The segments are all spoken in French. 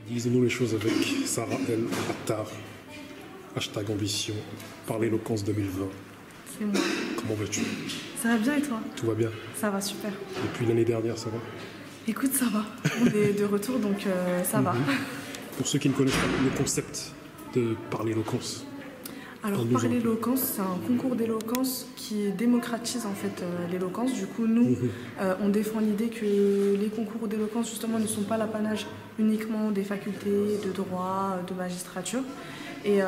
Disons-nous les choses avec Sarah El Attar, hashtag ambition, par l'éloquence 2020. C'est moi. Comment vas-tu? Ça va bien et toi? Tout va bien? Ça va super. Depuis l'année dernière, ça va? Écoute, ça va. On est de retour, donc ça va. Pour ceux qui ne connaissent pas le concept de par l'éloquence. Alors, par l'éloquence, c'est un concours d'éloquence qui démocratise en fait l'éloquence. Du coup, nous, on défend l'idée que les concours d'éloquence, justement, ne sont pas l'apanage uniquement des facultés de droit, de magistrature. Et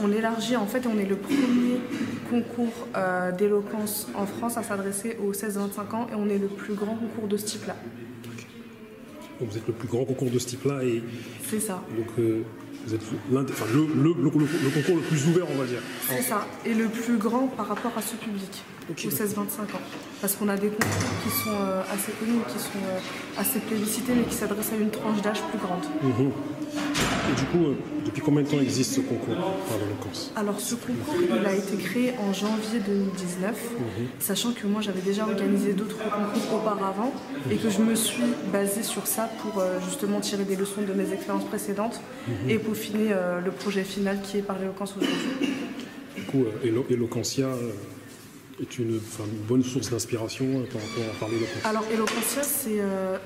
on élargit, en fait, on est le premier concours d'éloquence en France à s'adresser aux 16-25 ans et on est le plus grand concours de ce type-là. Donc vous êtes le plus grand concours de ce type-là et... C'est ça. Donc vous êtes le concours le plus ouvert, on va dire. C'est ça, et le plus grand par rapport à ce public, aux 16-25 ans. Parce qu'on a des concours qui sont assez connus, qui sont assez plébiscités, mais qui s'adressent à une tranche d'âge plus grande. Et du coup, depuis combien de temps existe ce concours par l'éloquence? Alors ce concours, il a été créé en janvier 2019, sachant que moi j'avais déjà organisé d'autres concours auparavant et que je me suis basée sur ça pour justement tirer des leçons de mes expériences précédentes et peaufiner le projet final qui est par l'éloquence aujourd'hui. Du coup, Eloquentia est une bonne source d'inspiration par rapport à parler d'éloquence. Alors Eloquentia, c'est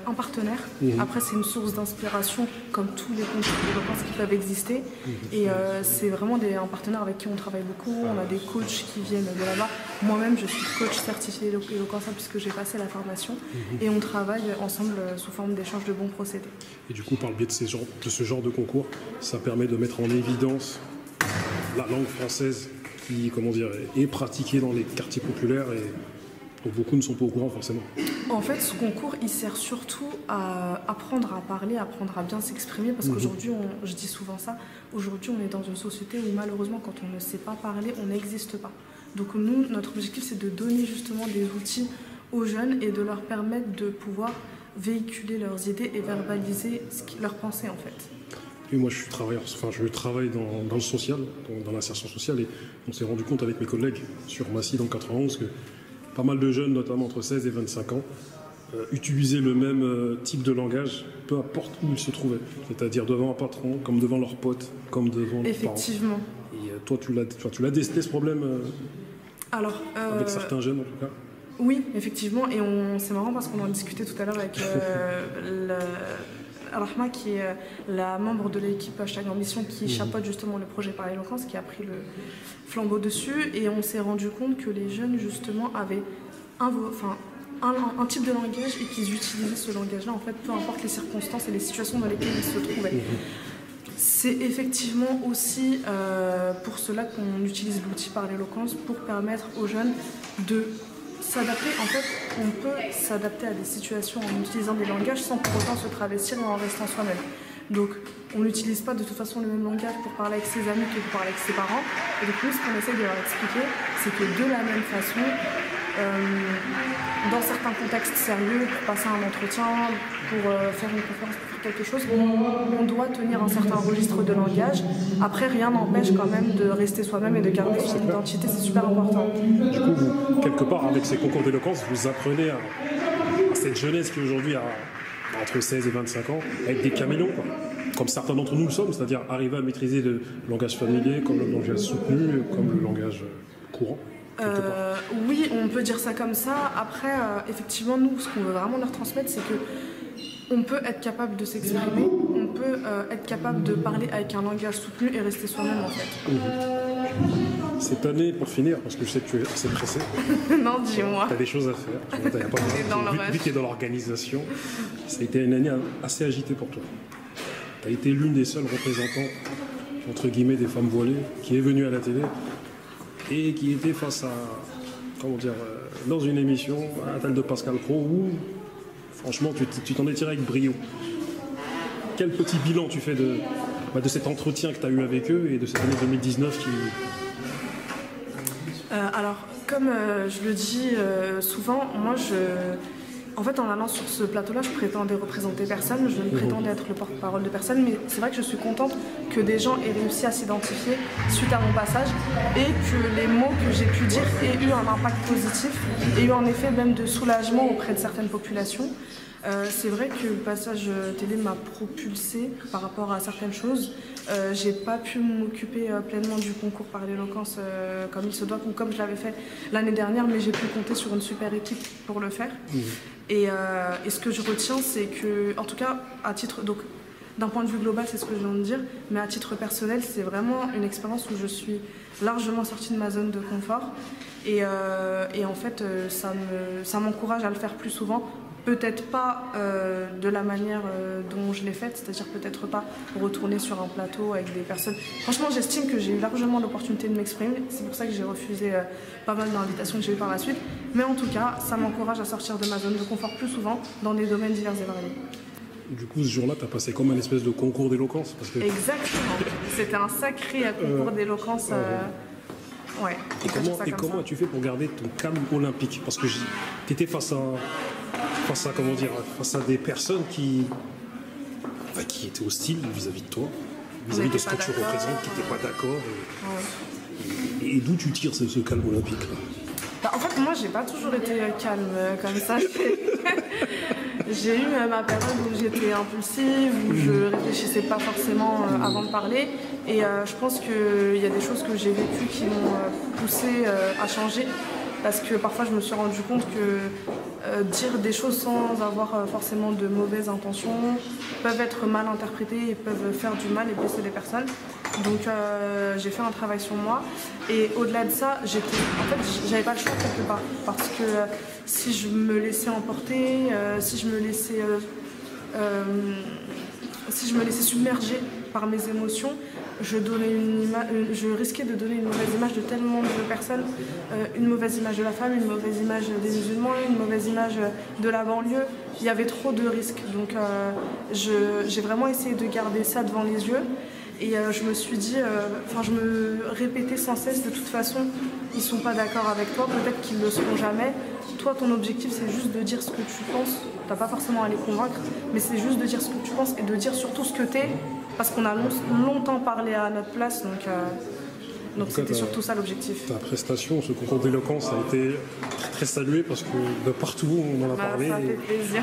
un partenaire. Après, c'est une source d'inspiration comme tous les concours d'éloquence qui peuvent exister. Et c'est vraiment un partenaire avec qui on travaille beaucoup. On a des coachs qui viennent de là-bas. Moi-même, je suis coach certifié Eloquentia puisque j'ai passé la formation. Et on travaille ensemble sous forme d'échange de bons procédés. Et du coup, par le biais de ce genre de concours, ça permet de mettre en évidence la langue française qui, comment dire, est pratiquée dans les quartiers populaires et dont beaucoup ne sont pas au courant forcément. En fait, ce concours, il sert surtout à apprendre à parler, apprendre à bien s'exprimer, parce qu'aujourd'hui, je dis souvent ça, aujourd'hui on est dans une société où malheureusement quand on ne sait pas parler, on n'existe pas. Donc nous, notre objectif, c'est de donner justement des outils aux jeunes et de leur permettre de pouvoir véhiculer leurs idées et verbaliser leurs pensées en fait. Et moi, je travaille dans le social, dans l'insertion sociale, et on s'est rendu compte avec mes collègues sur Massy dans le 91 que pas mal de jeunes, notamment entre 16 et 25 ans, utilisaient le même type de langage, peu importe où ils se trouvaient. C'est-à-dire devant un patron, comme devant leurs potes, comme devant leurs parents. Effectivement. Et toi, tu l'as décelé ce problème avec certains jeunes en tout cas? Oui, effectivement, et c'est marrant parce qu'on en discutait tout à l'heure avec Rahma, qui est la membre de l'équipe Hashtag Ambition qui chapeaute justement le projet par l'éloquence, qui a pris le flambeau dessus, et on s'est rendu compte que les jeunes justement avaient un type de langage et qu'ils utilisaient ce langage-là en fait peu importe les circonstances et les situations dans lesquelles ils se trouvaient. C'est effectivement aussi pour cela qu'on utilise l'outil par l'éloquence, pour permettre aux jeunes de s'adapter. En fait, on peut s'adapter à des situations en utilisant des langages sans pour autant se travestir et en restant soi-même. Donc, on n'utilise pas de toute façon le même langage pour parler avec ses amis que pour parler avec ses parents. Et donc, nous, ce qu'on essaie de leur expliquer, c'est que de la même façon, dans certains contextes sérieux, pour passer un entretien, pour faire une conférence, pour faire quelque chose, on doit tenir un certain registre de langage. Après, rien n'empêche quand même de rester soi-même et de garder son identité, c'est super important. Du coup, vous, quelque part, avec ces concours d'éloquence, vous apprenez à cette jeunesse qui aujourd'hui a entre 16 et 25 ans à être des caméléons, quoi. Comme certains d'entre nous le sommes, c'est-à-dire arriver à maîtriser le langage familier, comme le langage soutenu, comme le langage courant. Oui, on peut dire ça comme ça. Après, effectivement, nous, ce qu'on veut vraiment leur transmettre, c'est que on peut être capable de s'exprimer, on peut être capable de parler avec un langage soutenu et rester soi-même en fait. Cette année, pour finir, parce que je sais que tu es assez pressé. Non, dis-moi. Tu as des choses à faire. Tu vois, vu que tu es dans l'organisation, ça a été une année assez agitée pour toi. Tu as été l'une des seules représentantes, entre guillemets, des femmes voilées qui est venue à la télé et qui était face à, comment dire, dans une émission, à la table de Pascal Pro, où franchement tu t'en es tiré avec brio. Quel petit bilan tu fais de cet entretien que tu as eu avec eux et de cette année 2019 qui... Alors, comme je le dis souvent, moi en fait, en allant sur ce plateau-là, je prétendais représenter personne, je ne prétendais être le porte-parole de personne, mais c'est vrai que je suis contente que des gens aient réussi à s'identifier suite à mon passage et que les mots que j'ai pu dire aient eu un impact positif, aient eu un effet même de soulagement auprès de certaines populations. C'est vrai que le passage télé m'a propulsée par rapport à certaines choses. J'ai pas pu m'occuper pleinement du concours par l'éloquence comme il se doit, ou comme je l'avais fait l'année dernière, mais j'ai pu compter sur une super équipe pour le faire. Et ce que je retiens, c'est que, en tout cas, à titre, donc, d'un point de vue global, c'est ce que je viens de dire, mais à titre personnel, c'est vraiment une expérience où je suis largement sortie de ma zone de confort. Et en fait, ça m'encourage à le faire plus souvent. Peut-être pas de la manière dont je l'ai faite, c'est-à-dire peut-être pas retourner sur un plateau avec des personnes. Franchement, j'estime que j'ai eu largement l'opportunité de m'exprimer. C'est pour ça que j'ai refusé pas mal d'invitations que j'ai eues par la suite. Mais en tout cas, ça m'encourage à sortir de ma zone de confort plus souvent dans des domaines divers et variés. Du coup, ce jour-là, tu as passé comme un espèce de concours d'éloquence que... Exactement. C'était un sacré concours d'éloquence. Ouais. Et comment as-tu fait pour garder ton calme olympique? Parce que tu étais face à des personnes qui étaient hostiles vis-à-vis de toi, vis-à-vis de ce que tu représentes, qui n'étaient pas d'accord. Et d'où tu tires ce calme olympique là? En fait, moi, j'ai pas toujours été calme comme ça. J'ai eu ma période où j'étais impulsive, où je réfléchissais pas forcément avant de parler. Et je pense qu'il y a des choses que j'ai vécues qui m'ont poussée à changer. Parce que parfois, je me suis rendu compte que dire des choses sans avoir forcément de mauvaises intentions peuvent être mal interprétées et peuvent faire du mal et blesser des personnes. Donc j'ai fait un travail sur moi. Et au-delà de ça, j'avais pas le choix quelque part. Parce que si je me laissais emporter, si je me laissais submerger par mes émotions, je risquais de donner une mauvaise image de tellement de personnes, une mauvaise image de la femme, une mauvaise image des musulmans, une mauvaise image de la banlieue. Il y avait trop de risques. Donc j'ai vraiment essayé de garder ça devant les yeux. Et je me suis dit, je me répétais sans cesse, de toute façon, ils ne sont pas d'accord avec toi, peut-être qu'ils ne le seront jamais. Toi, ton objectif, c'est juste de dire ce que tu penses. Tu n'as pas forcément à les convaincre, mais c'est juste de dire ce que tu penses et de dire surtout ce que tu es, parce qu'on a longtemps parlé à notre place, donc c'était surtout ça l'objectif. Ta prestation, ce concours d'éloquence a été très, très salué, parce que de partout, on en a parlé. Ça fait plaisir.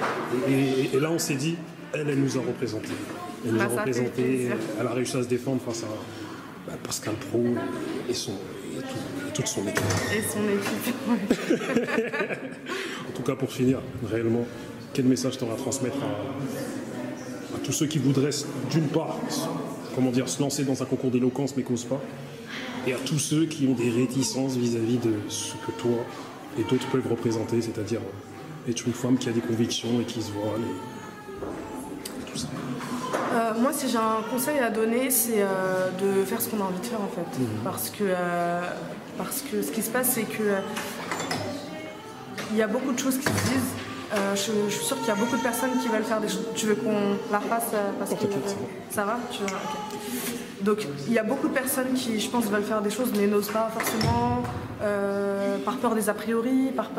Et là, on s'est dit, elle nous a représentés. Elle nous a représentés, elle a réussi à se défendre face à Pascal Praud et toute son équipe. Et son équipe, oui. En tout cas, pour finir, réellement, quel message tu auras à transmettre à tous ceux qui voudraient, d'une part, se lancer dans un concours d'éloquence mais n'osent pas, et à tous ceux qui ont des réticences vis-à-vis de ce que toi et d'autres peuvent représenter, c'est-à-dire être une femme qui a des convictions et qui se voile, et tout ça. Moi, si j'ai un conseil à donner, c'est de faire ce qu'on a envie de faire, en fait. Parce que ce qui se passe, c'est que il y a beaucoup de choses qui se disent. Je suis sûre qu'il y a beaucoup de personnes qui veulent faire des choses. Tu veux qu'on la refasse parce que ça va? Okay. Donc il y a beaucoup de personnes qui, je pense, veulent faire des choses mais n'osent pas forcément, par peur des a priori, par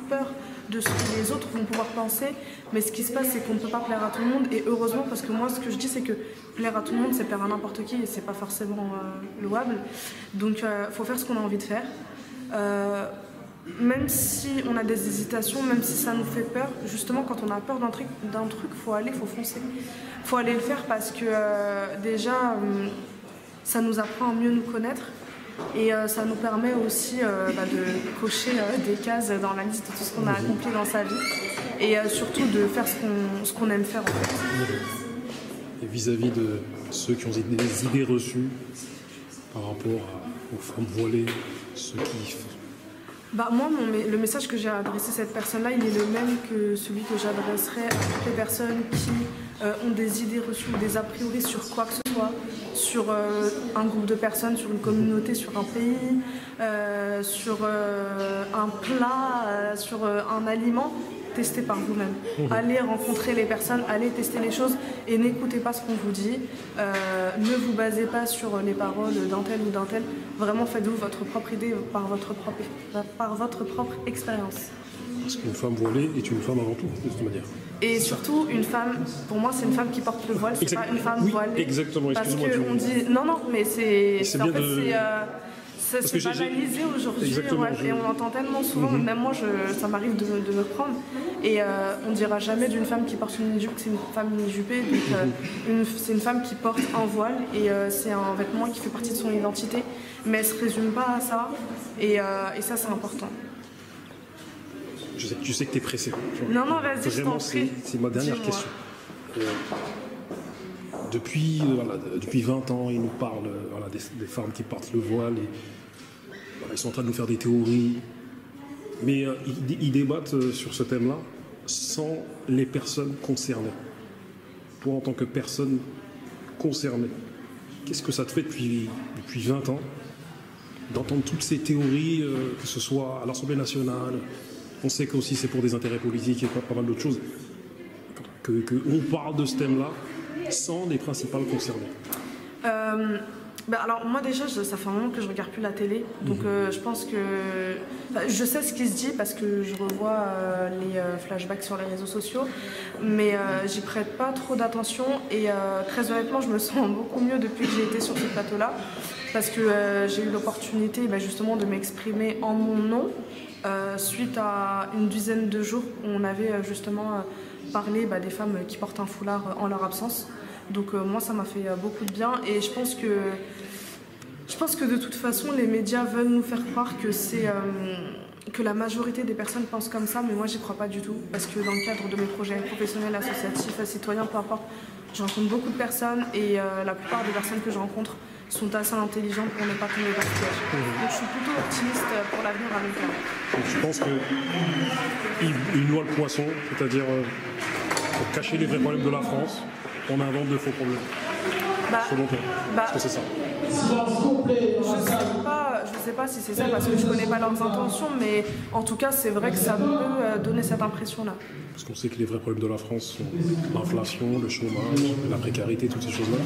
peur de ce que les autres vont pouvoir penser. Mais ce qui se passe, c'est qu'on ne peut pas plaire à tout le monde. Et heureusement, parce que moi, ce que je dis, c'est que plaire à tout le monde, c'est plaire à n'importe qui et c'est pas forcément louable. Donc il faut faire ce qu'on a envie de faire. Même si on a des hésitations, même si ça nous fait peur, justement quand on a peur d'un truc, faut foncer. Faut aller le faire parce que déjà ça nous apprend à mieux nous connaître et ça nous permet aussi de cocher des cases dans la liste de tout ce qu'on a accompli dans sa vie et surtout de faire ce qu'on aime faire en fait. Et vis-à-vis de ceux qui ont des idées reçues par rapport aux femmes voilées, ceux qui... Moi, le message que j'ai adressé à cette personne-là, il est le même que celui que j'adresserai à toutes les personnes qui ont des idées reçues ou des a priori sur quoi que ce soit, sur un groupe de personnes, sur une communauté, sur un pays, sur un plat, sur un aliment. Testez par vous-même. Allez rencontrer les personnes, allez tester les choses et n'écoutez pas ce qu'on vous dit. Ne vous basez pas sur les paroles d'un tel ou d'un tel. Vraiment, faites-vous votre propre idée par votre propre expérience. Parce qu'une femme voilée est une femme avant tout, de toute manière. Et surtout, une femme, pour moi, c'est une femme qui porte le voile, c'est pas une femme voilée. Exactement, excuse-moi. Parce qu'on dit... Non, mais c'est Ça s'est banalisé aujourd'hui, et on entend tellement souvent, même moi ça m'arrive de me reprendre, et on ne dira jamais d'une femme qui porte une mini-jupe que c'est une femme mini-jupée, donc c'est une femme qui porte un voile, et c'est un vêtement qui fait partie de son identité, mais elle ne se résume pas à ça, et ça c'est important. Je sais que tu es pressé. Non, vas-y, je t'en prie. C'est ma dernière question. Depuis 20 ans, ils nous parlent des femmes qui portent le voile. Ils sont en train de nous faire des théories. Mais ils débattent sur ce thème-là sans les personnes concernées. Toi, en tant que personne concernée, qu'est-ce que ça te fait depuis 20 ans d'entendre toutes ces théories, que ce soit à l'Assemblée nationale? On sait que aussi c'est pour des intérêts politiques et pas mal d'autres choses. Qu'on parle de ce thème-là sans les principales concernées. Alors moi déjà, ça fait un moment que je regarde plus la télé, donc je pense que... je sais ce qui se dit parce que je revois les flashbacks sur les réseaux sociaux, mais j'y prête pas trop d'attention, et très honnêtement je me sens beaucoup mieux depuis que j'ai été sur ce plateau-là, parce que j'ai eu l'opportunité justement de m'exprimer en mon nom, suite à une dizaine de jours où on avait justement parlé des femmes qui portent un foulard en leur absence. Donc moi ça m'a fait beaucoup de bien, et je pense que de toute façon les médias veulent nous faire croire que la majorité des personnes pensent comme ça, mais moi j'y crois pas du tout, parce que dans le cadre de mes projets professionnels, associatifs, citoyens, peu importe, je rencontre beaucoup de personnes, et la plupart des personnes que je rencontre sont assez intelligentes pour ne pas tomber dans ce piège. Donc je suis plutôt optimiste pour l'avenir à long terme. Donc je pense qu'ils noient le poisson, c'est-à-dire pour cacher les vrais problèmes de la France, on invente de faux problèmes. Selon toi, est-ce que c'est ça? Je sais pas si c'est ça, parce que je connais pas leurs intentions, mais en tout cas c'est vrai que ça peut donner cette impression-là. Parce qu'on sait que les vrais problèmes de la France sont l'inflation, le chômage, la précarité, toutes ces choses-là.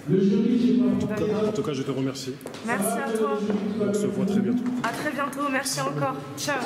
En tout cas, je te remercie. Merci à toi. On se voit très bientôt. À très bientôt, merci encore. Ciao.